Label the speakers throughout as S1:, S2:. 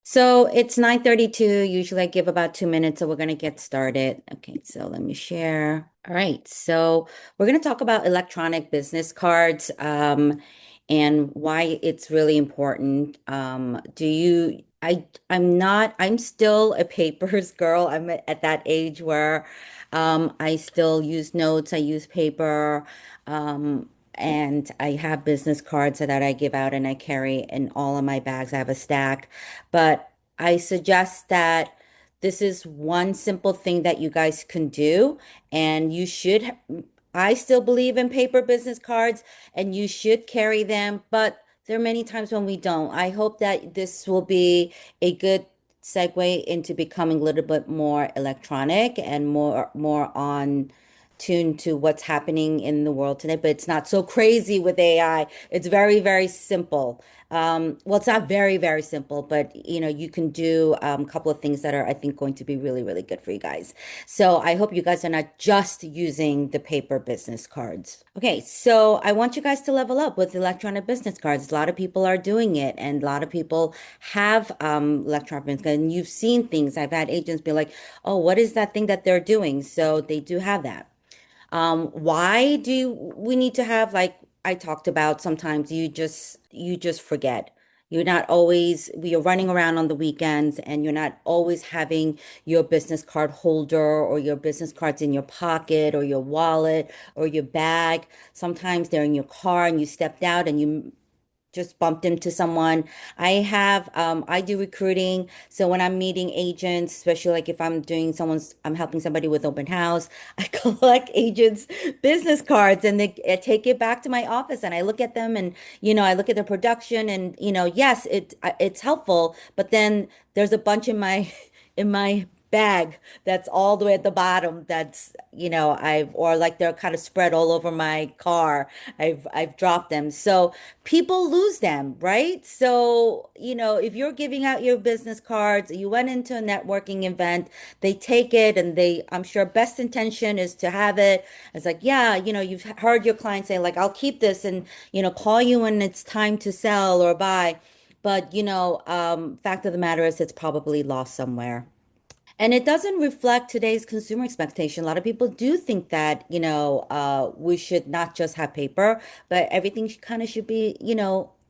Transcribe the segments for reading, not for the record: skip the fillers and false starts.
S1: So it's 9:32. Usually I give about 2 minutes, so we're gonna get started. Okay, so let me share. All right, so we're gonna talk about electronic business cards, and why it's really important. I'm still a papers girl. I'm at that age where I still use notes, I use paper, and I have business cards that I give out and I carry in all of my bags. I have a stack. But I suggest that this is one simple thing that you guys can do, and you should. I still believe in paper business cards, and you should carry them, but there are many times when we don't. I hope that this will be a good segue into becoming a little bit more electronic and more on tune to what's happening in the world today, but it's not so crazy with AI. It's very, very simple. Well, it's not very, very simple, but you can do a couple of things that are, I think, going to be really, really good for you guys. So I hope you guys are not just using the paper business cards. Okay, so I want you guys to level up with electronic business cards. A lot of people are doing it, and a lot of people have electronic business cards. And you've seen things. I've had agents be like, "Oh, what is that thing that they're doing?" So they do have that. Why do we need to have, like I talked about, sometimes you just forget. You're running around on the weekends and you're not always having your business card holder or your business cards in your pocket or your wallet or your bag. Sometimes they're in your car and you stepped out and you just bumped into someone. I do recruiting. So when I'm meeting agents, especially like if I'm helping somebody with open house, I collect agents' business cards and I take it back to my office and I look at them and, I look at their production and, yes, it's helpful, but then there's a bunch in my, in my bag that's all the way at the bottom that's or like they're kind of spread all over my car. I've dropped them, so people lose them, right? So if you're giving out your business cards, you went into a networking event, they take it and I'm sure best intention is to have it. It's like, yeah, you've heard your client say like, I'll keep this and call you when it's time to sell or buy. But fact of the matter is it's probably lost somewhere. And it doesn't reflect today's consumer expectation. A lot of people do think that, we should not just have paper, but everything kind of should be,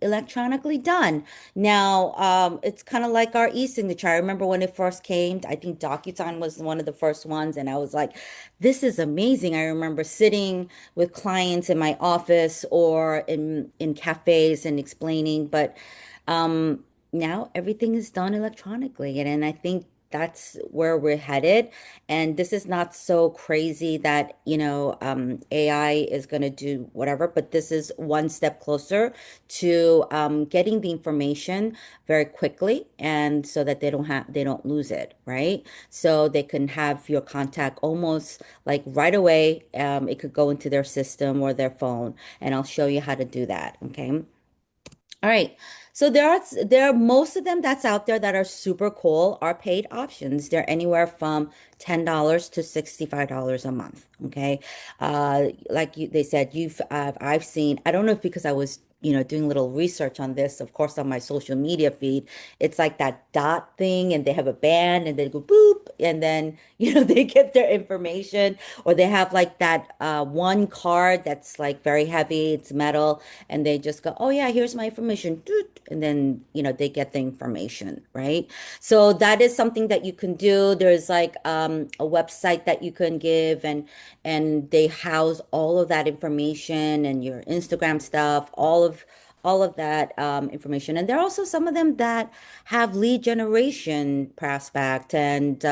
S1: electronically done. Now, it's kind of like our e-signature. I remember when it first came, I think DocuSign was one of the first ones, and I was like, this is amazing. I remember sitting with clients in my office or in cafes and explaining, but now everything is done electronically. And I think that's where we're headed. And this is not so crazy that, AI is going to do whatever, but this is one step closer to getting the information very quickly and so that they don't lose it, right? So they can have your contact almost like right away. It could go into their system or their phone, and I'll show you how to do that. Okay. All right. So there are most of them that's out there that are super cool are paid options. They're anywhere from $10 to $65 a month. Okay. They said I've seen, I don't know if because I was, doing a little research on this, of course, on my social media feed, it's like that dot thing and they have a band and they go boop and then, they get their information, or they have like that one card that's like very heavy, it's metal, and they just go, oh yeah, here's my information, doot, and then they get the information, right? So that is something that you can do. There's like a website that you can give, and they house all of that information and your Instagram stuff, all of that information. And there are also some of them that have lead generation prospect and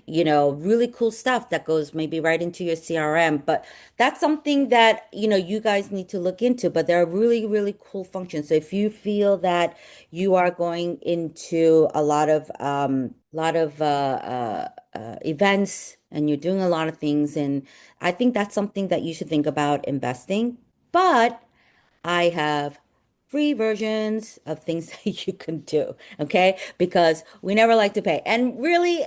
S1: really cool stuff that goes maybe right into your CRM. But that's something that you guys need to look into. But there are really, really cool functions. So if you feel that you are going into a lot of events and you're doing a lot of things, and I think that's something that you should think about investing. But I have free versions of things that you can do, okay? Because we never like to pay. And really,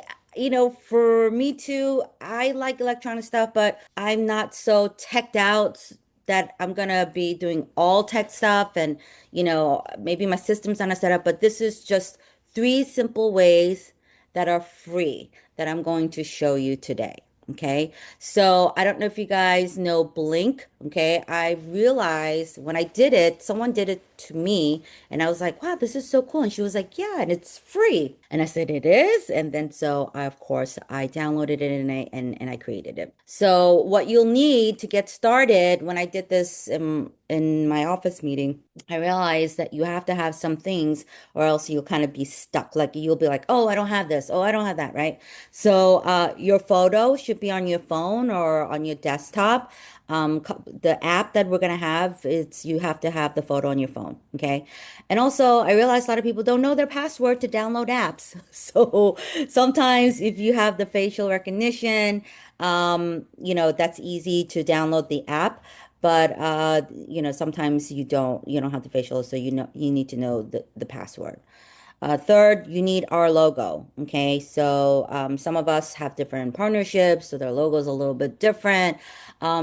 S1: for me too, I like electronic stuff, but I'm not so teched out that I'm gonna be doing all tech stuff and, maybe my system's not set up, but this is just three simple ways that are free that I'm going to show you today. Okay. So I don't know if you guys know Blink. Okay. I realized when I did it, someone did it to me and I was like, wow, this is so cool. And she was like, yeah, and it's free. And I said, it is. And then so I, of course, I downloaded it and I created it. So what you'll need to get started when I did this in my office meeting, I realized that you have to have some things or else you'll kind of be stuck. Like you'll be like, oh, I don't have this. Oh, I don't have that, right? So your photo should be on your phone or on your desktop. The app that we're gonna have, it's you have to have the photo on your phone, okay? And also, I realize a lot of people don't know their password to download apps. So sometimes if you have the facial recognition, that's easy to download the app. But sometimes you don't have the facial, so you need to know the password. Third, you need our logo. Okay, so some of us have different partnerships, so their logo is a little bit different.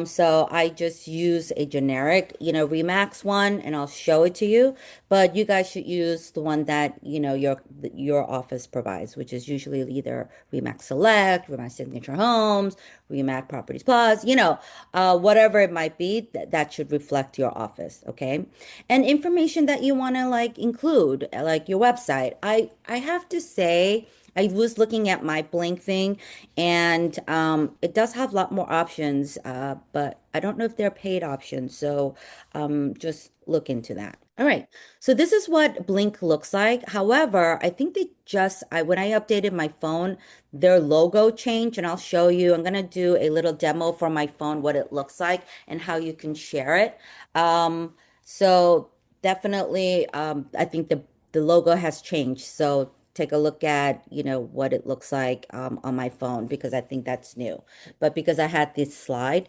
S1: So I just use a generic, Remax one, and I'll show it to you. But you guys should use the one that your office provides, which is usually either Remax Select, Remax Signature Homes, Remax Properties Plus, whatever it might be, that should reflect your office. Okay, and information that you want to like include, like your website. I have to say, I was looking at my Blink thing, and it does have a lot more options, but I don't know if they're paid options. So just look into that. All right. So this is what Blink looks like. However, I think when I updated my phone, their logo changed, and I'll show you. I'm gonna do a little demo for my phone, what it looks like and how you can share it. So definitely, I think the logo has changed. So take a look at, what it looks like on my phone because I think that's new. But because I had this slide,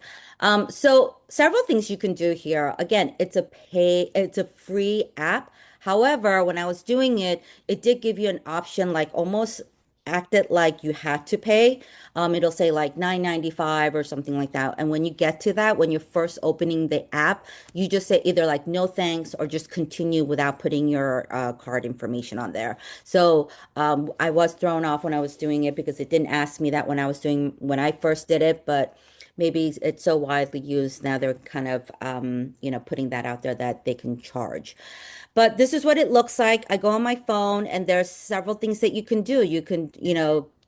S1: so several things you can do here. Again, it's a free app. However, when I was doing it, it did give you an option like almost acted like you had to pay. It'll say like 9.95 or something like that. And when you get to that, when you're first opening the app, you just say either like no thanks or just continue without putting your card information on there. So I was thrown off when I was doing it because it didn't ask me that when I first did it, but maybe it's so widely used now they're kind of putting that out there that they can charge. But this is what it looks like. I go on my phone and there's several things that you can do. You can,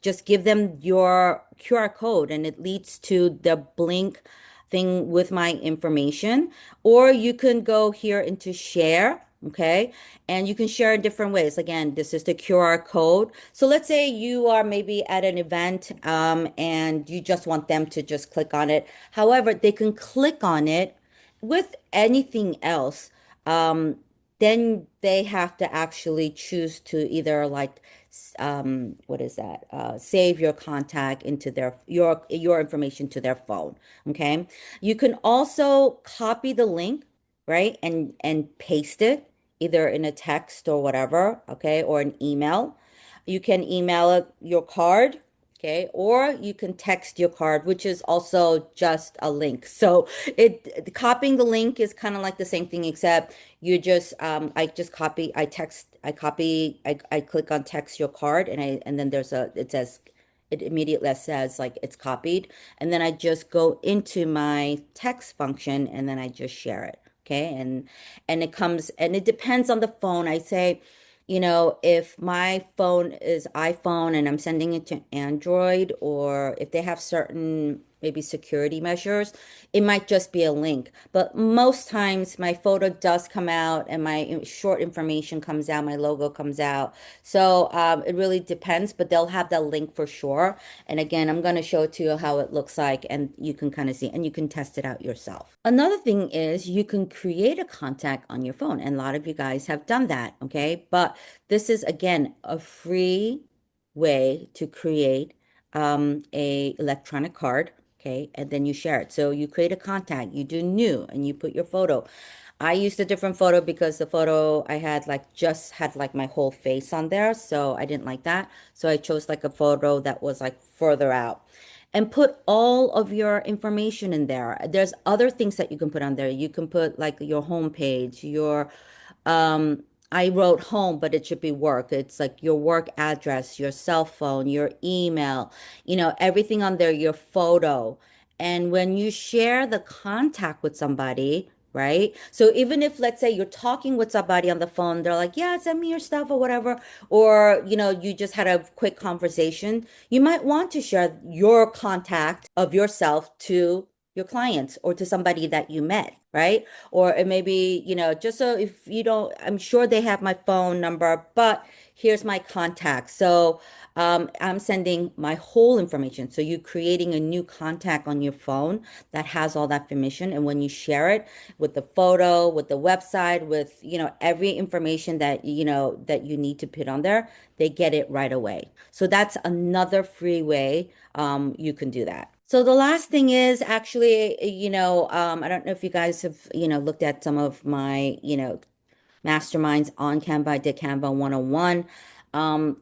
S1: just give them your QR code and it leads to the Blink thing with my information. Or you can go here into share. Okay. And you can share in different ways. Again, this is the QR code. So let's say you are maybe at an event and you just want them to just click on it. However, they can click on it with anything else. Um, then they have to actually choose to either like what is that? Save your contact into your information to their phone. Okay. You can also copy the link, right? And paste it either in a text or whatever, okay, or an email. You can email it your card, okay, or you can text your card, which is also just a link. So copying the link is kind of like the same thing, except you just I just copy, I text, I copy, I click on text your card, and then it says it immediately says like it's copied, and then I just go into my text function and then I just share it. Okay, and it comes and it depends on the phone. I say, if my phone is iPhone and I'm sending it to Android, or if they have certain maybe security measures, it might just be a link. But most times my photo does come out and my short information comes out, my logo comes out. So it really depends, but they'll have that link for sure. And again, I'm going to show it to you how it looks like, and you can kind of see, and you can test it out yourself. Another thing is you can create a contact on your phone, and a lot of you guys have done that, okay? But this is again a free way to create a electronic card, okay? And then you share it. So you create a contact, you do new, and you put your photo. I used a different photo because the photo I had like just had like my whole face on there, so I didn't like that. So I chose like a photo that was like further out. And put all of your information in there. There's other things that you can put on there. You can put like your homepage, your I wrote home, but it should be work. It's like your work address, your cell phone, your email, everything on there, your photo. And when you share the contact with somebody, right? So even if, let's say, you're talking with somebody on the phone, they're like, yeah, send me your stuff or whatever, or, you just had a quick conversation, you might want to share your contact of yourself to your clients or to somebody that you met, right? Or it maybe, just so if you don't, I'm sure they have my phone number, but here's my contact. So I'm sending my whole information. So you're creating a new contact on your phone that has all that information. And when you share it with the photo, with the website, with, every information that, that you need to put on there, they get it right away. So that's another free way you can do that. So the last thing is actually, I don't know if you guys have, looked at some of my, masterminds on Canva. I did Canva 101.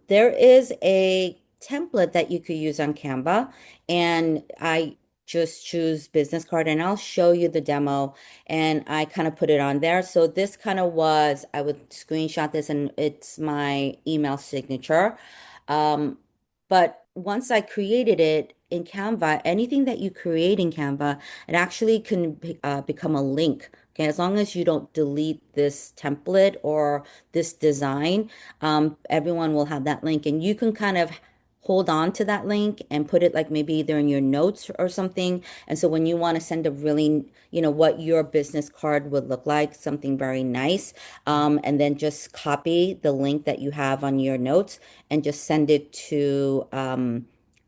S1: There is a template that you could use on Canva, and I just choose business card and I'll show you the demo and I kind of put it on there. So this kind of was, I would screenshot this and it's my email signature. Um, but once I created it in Canva, anything that you create in Canva, it actually can become a link. Okay, as long as you don't delete this template or this design, everyone will have that link, and you can kind of hold on to that link and put it like maybe either in your notes or something. And so when you want to send a really, what your business card would look like, something very nice, and then just copy the link that you have on your notes and just send it to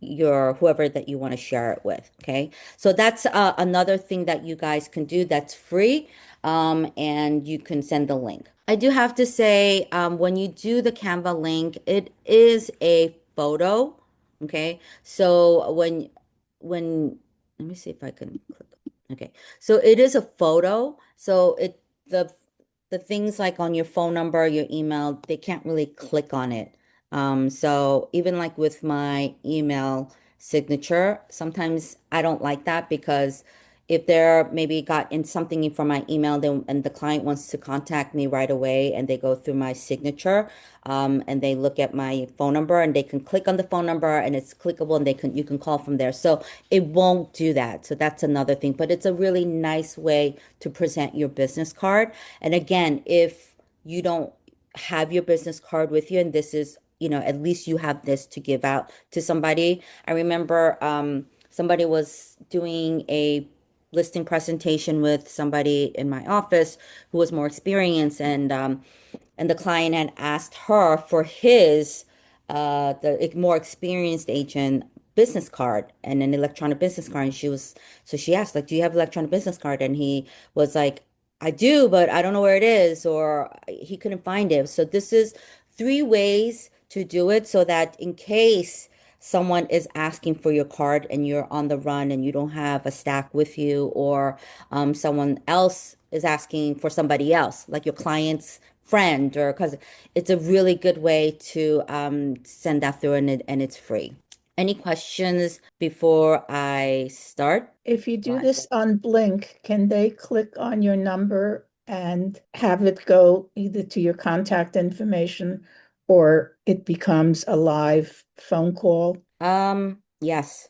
S1: your whoever that you want to share it with. Okay. So that's another thing that you guys can do that's free, and you can send the link. I do have to say, when you do the Canva link, it is a photo. Okay. So when let me see if I can click. Okay. So it is a photo. So the things like on your phone number, your email, they can't really click on it. So even like with my email signature, sometimes I don't like that because if they're maybe got in something in from my email, then and the client wants to contact me right away and they go through my signature, and they look at my phone number and they can click on the phone number and it's clickable and you can call from there. So it won't do that. So that's another thing, but it's a really nice way to present your business card. And again, if you don't have your business card with you and this is, at least you have this to give out to somebody. I remember somebody was doing a listing presentation with somebody in my office who was more experienced, and the client had asked her for his the more experienced agent business card and an electronic business card. And she asked, like, do you have electronic business card? And he was like, I do, but I don't know where it is, or he couldn't find it. So this is three ways to do it so that in case someone is asking for your card and you're on the run and you don't have a stack with you, or someone else is asking for somebody else, like your client's friend or cousin, it's a really good way to send that through, and it's free. Any questions before I start?
S2: If you do this on Blink, can they click on your number and have it go either to your contact information or it becomes a live phone call?
S1: Yes,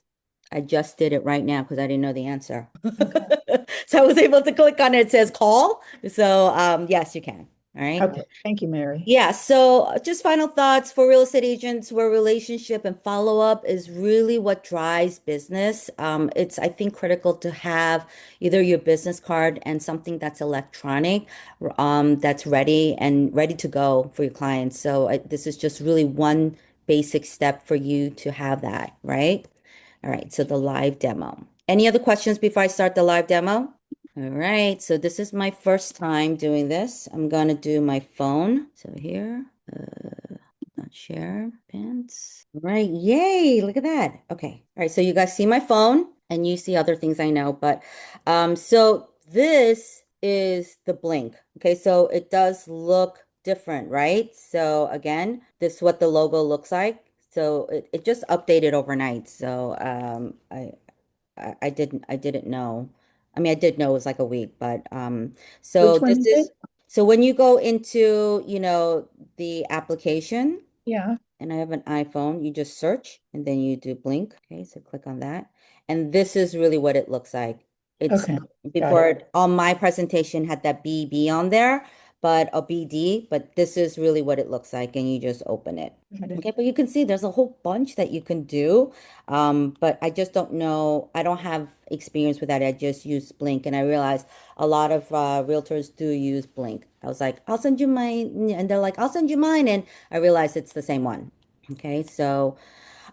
S1: I just did it right now because I didn't know the answer.
S2: Okay.
S1: So I was able to click on it. It says call. So yes, you can. All right.
S2: Okay. Thank you, Mary.
S1: Yeah, so just final thoughts for real estate agents where relationship and follow-up is really what drives business. It's, I think, critical to have either your business card and something that's electronic, that's ready to go for your clients. So this is just really one basic step for you to have that, right? All right, so the live demo. Any other questions before I start the live demo? All right, so this is my first time doing this. I'm gonna do my phone. So here, not share, pins. All right, yay, look at that. Okay, all right, so you guys see my phone and you see other things I know, but so this is the blink. Okay, so it does look different, right? So again, this is what the logo looks like. So it just updated overnight. So I didn't know. I mean, I did know it was like a week, but
S2: Which
S1: so
S2: one
S1: this
S2: is
S1: is
S2: it?
S1: So when you go into, the application,
S2: Yeah.
S1: and I have an iPhone, you just search and then you do blink. Okay, so click on that. And this is really what it looks like. It's
S2: Okay. Got
S1: before
S2: it.
S1: on my presentation had that BB on there, but a BD, but this is really what it looks like, and you just open it.
S2: Got it.
S1: Okay, but you can see there's a whole bunch that you can do. But I just don't know. I don't have experience with that. I just use Blink, and I realized a lot of realtors do use Blink. I was like, I'll send you mine, and they're like, I'll send you mine, and I realized it's the same one. Okay, so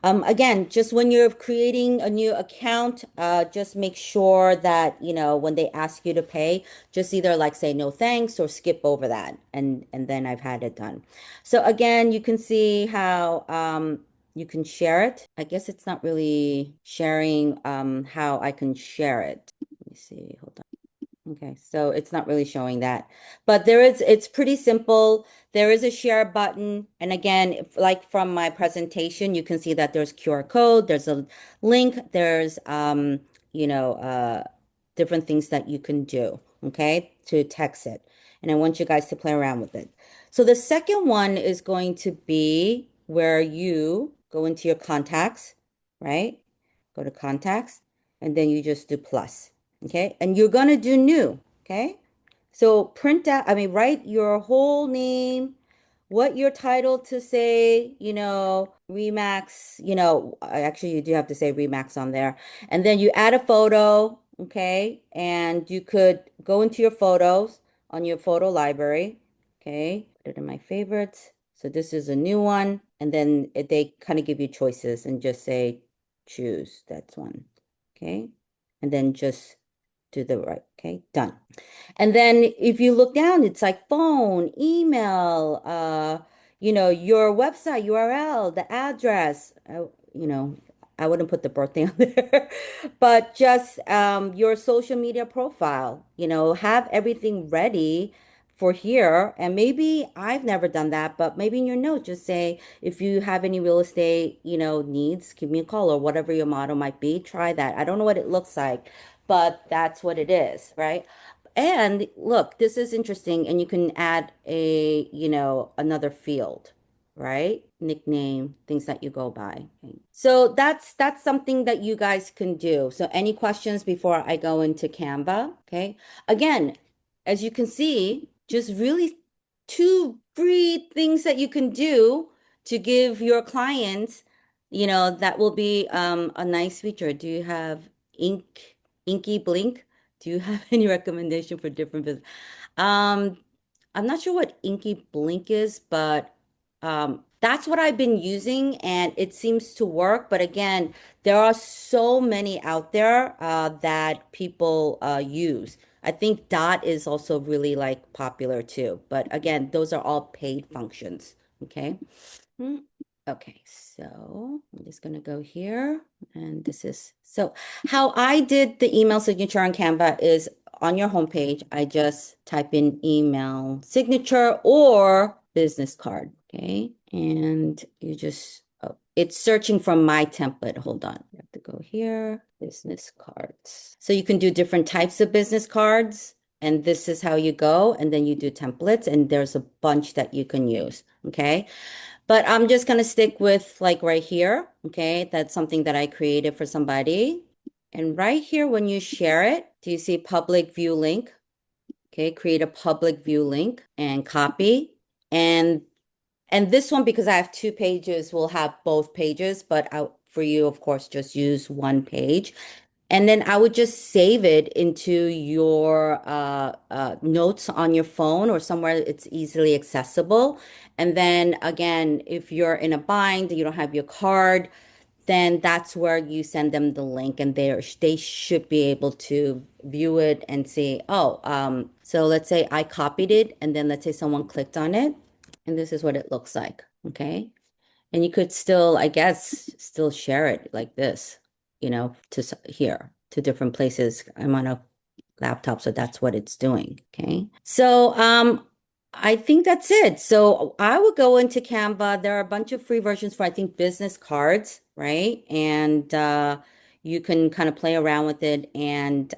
S1: again, just when you're creating a new account, just make sure that, when they ask you to pay, just either like say no thanks or skip over that. And then I've had it done. So again, you can see how you can share it. I guess it's not really sharing how I can share it. Let me see. Hold on. Okay, so it's not really showing that. But it's pretty simple. There is a share button. And again, like from my presentation, you can see that there's QR code, there's a link, there's you know, uh different things that you can do, okay, to text it. And I want you guys to play around with it. So the second one is going to be where you go into your contacts, right? Go to contacts, and then you just do plus. Okay. And you're going to do new. Okay. So print out, I mean, write your whole name, what your title to say, Remax, actually you do have to say Remax on there. And then you add a photo. Okay. And you could go into your photos on your photo library. Okay. Put it in my favorites. So this is a new one. And then they kind of give you choices and just say choose. That's one. Okay. And then just do the right. Okay. Done. And then if you look down, it's like phone, email, your website URL, the address. You know, I wouldn't put the birthday on there, but just your social media profile. Have everything ready for here. And maybe I've never done that, but maybe in your note, just say if you have any real estate, needs, give me a call or whatever your motto might be. Try that. I don't know what it looks like, but that's what it is, right? And look, this is interesting, and you can add another field, right? Nickname, things that you go by. Okay. So that's something that you guys can do. So any questions before I go into Canva? Okay. Again, as you can see, just really two free things that you can do to give your clients, that will be a nice feature. Do you have Inky Blink? Do you have any recommendation for different business? Um, I'm not sure what Inky Blink is, but that's what I've been using and it seems to work. But again, there are so many out there that people use. I think Dot is also really like popular too. But again, those are all paid functions. Okay. Hmm. Okay, so I'm just gonna go here and this is so how I did the email signature on Canva is on your homepage, I just type in email signature or business card. Okay, and you just it's searching from my template. Hold on, you have to go here, business cards. So you can do different types of business cards, and this is how you go, and then you do templates, and there's a bunch that you can use. Okay. But I'm just gonna stick with like right here, okay? That's something that I created for somebody. And right here, when you share it, do you see public view link? Okay, create a public view link and copy. And this one, because I have two pages, will have both pages, but for you, of course, just use one page. And then I would just save it into your notes on your phone or somewhere it's easily accessible. And then again, if you're in a bind, you don't have your card, then that's where you send them the link and they should be able to view it and see, oh, so let's say I copied it and then let's say someone clicked on it and this is what it looks like. Okay. And you could still, I guess, still share it like this, to here, to different places. I'm on a laptop, so that's what it's doing. Okay. So, I think that's it. So I would go into Canva. There are a bunch of free versions for, I think, business cards, right? And you can kind of play around with it and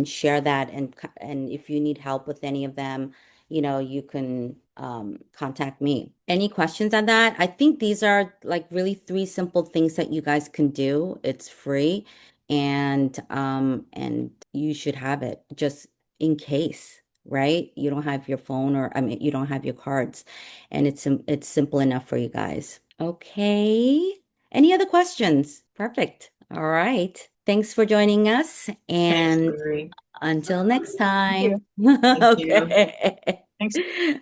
S1: share that. And if you need help with any of them, you can contact me. Any questions on that? I think these are like really three simple things that you guys can do. It's free and you should have it just in case, right? You don't have your phone or I mean you don't have your cards and it's simple enough for you guys. Okay. Any other questions? Perfect. All right. Thanks for joining us
S3: Thanks,
S1: and
S3: Lori.
S1: until next
S2: Thank
S1: time.
S2: you.
S3: Thank you.
S1: Okay.
S2: Thanks.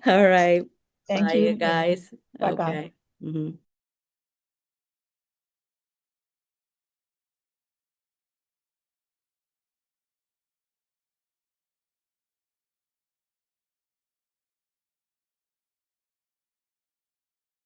S1: All right.
S2: Thank
S1: Bye, you
S2: you.
S1: guys.
S2: Bye bye.
S1: Okay. Mhm.